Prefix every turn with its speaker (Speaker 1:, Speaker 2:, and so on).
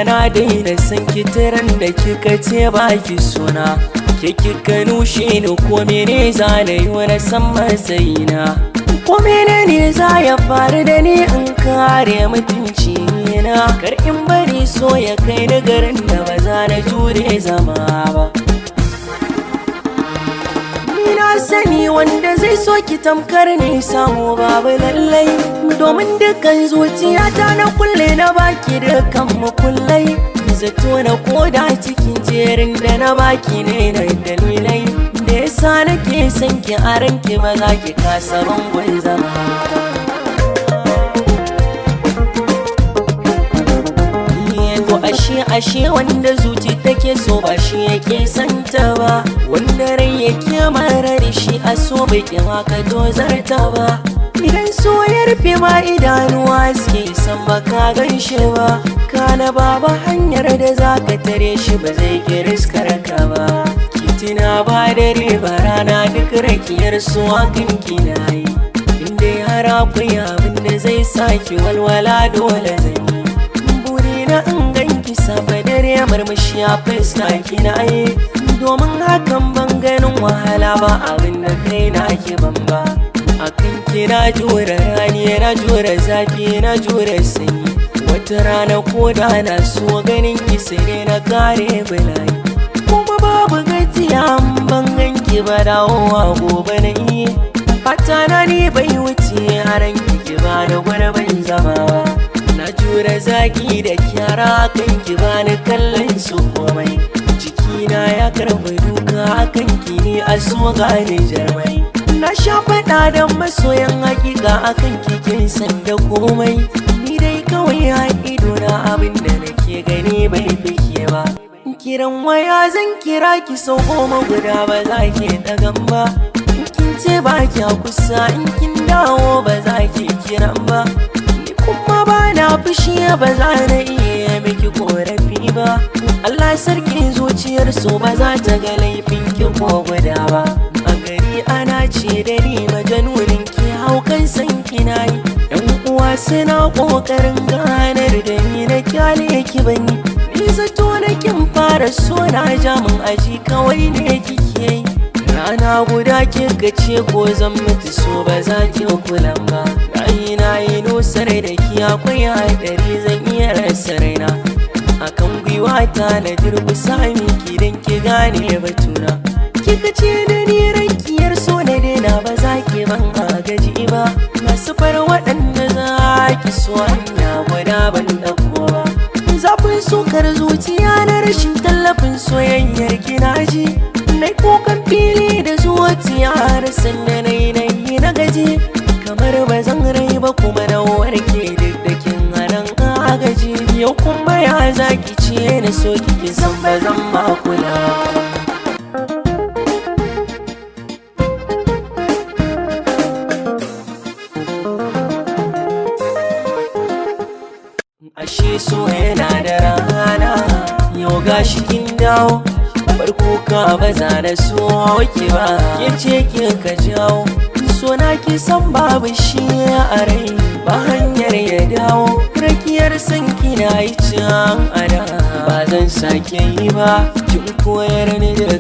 Speaker 1: na daina san kitiran da kika ce baki suna. Ke kika nushe ni ko mene za na yi wani san matsayina. Ko mene ne za ya faru da ni in kare mutunci na. Kar in bari so ya kai ni garin da ba za na jure zama ba. Na sani wanda zai so ki tamkar ne samu babu lallai, domin dukkan zuciyata na kulle na baki dukkan makullai. Zato na koda cikin jerin da na baki ne na dalilai da yasa nake son ki a ranki ba za ki kasa bangon zama. Ashe wanda zuci take so ba shi yake santa ba, wanda rai yake marar shi a so bai kin haka dozarta ba. Idan so ya rufe ma idanuwa suke san baka gan shi ba, kana babu hanyar da zaka tare shi ba zai ki riskar ka ba. Kitina ba dare ba rana duk rakiyar so hakan kina yi, inda har akwai abin da zai saki walwala dole zai yi. Burina in ganki safe dare murmushi a fuska kina yi, domin hakan ban ganin wahala ba abin da kai na ki ban ba. Akan kina jure rani na jure zafi na jure sanyi, wata rana ko da na so ganin ki sai na kare bala'i. Kuma babu gajiya ban ganki ba dawowa gobe na yi, fata na ni bai wuce haran ki ba da gwarban zama ba. Na jure zaki da kyara kan ki bani kallon su komai, jikina ya karɓi duka akan ki ne a so gane jarmai. Na sha faɗa da masoyan hakika akan kikin san da komai, ni dai kawai a ido na abin da nake gani bai fike ba. Kiran waya zan kira ki sau 10 guda ba za ki ɗagan ba. In kin ce ba ki kusa in kin dawo ba za ki kiran ba. Kuma ba na fushi ba za na iya miki korafi ba. Allah sarkin zuciyar so ba za ta ga laifin ki ko guda ba. A gari ana ce da ni majanunin ki haukan san kina yi, yan uwa suna kokarin ganar da ni na kyale ki bani. Ni zato na kin fara so na jamin aji kawai ne kike yi. Rana guda kika ce ko zan mutu so ba za ki kulan ba. Na yi nusar da ki akwai haɗari zan iya rasa raina. Akan gwiwata na durkusa miki don ki gane batuna. Kika ce da ni rankiyar so na daina ba za ki ban agaji ba. Masu far waɗanda za ki so hanya gwada ban ɗauko ba. Zafin sukar zuciya na rashin tallafin soyayyar ki na ji. Nai kokan fili da zuciya har sanda na yi na gaji. Kamar ba zan rai ba kuma na warke duk da kin hanan agaji. Yau kuma ya zaki ce na so kike san ba zan ma kula. Ashe so yana da rana, yau gashi kin dawo. Farko ka ba za da so ki ba, ke ce kika jawo. So na ki san babu shi a rai ba hanyar ya dawo. Rakiyar san kina yi can ada ba zan sake yi ba, kin koyar ni da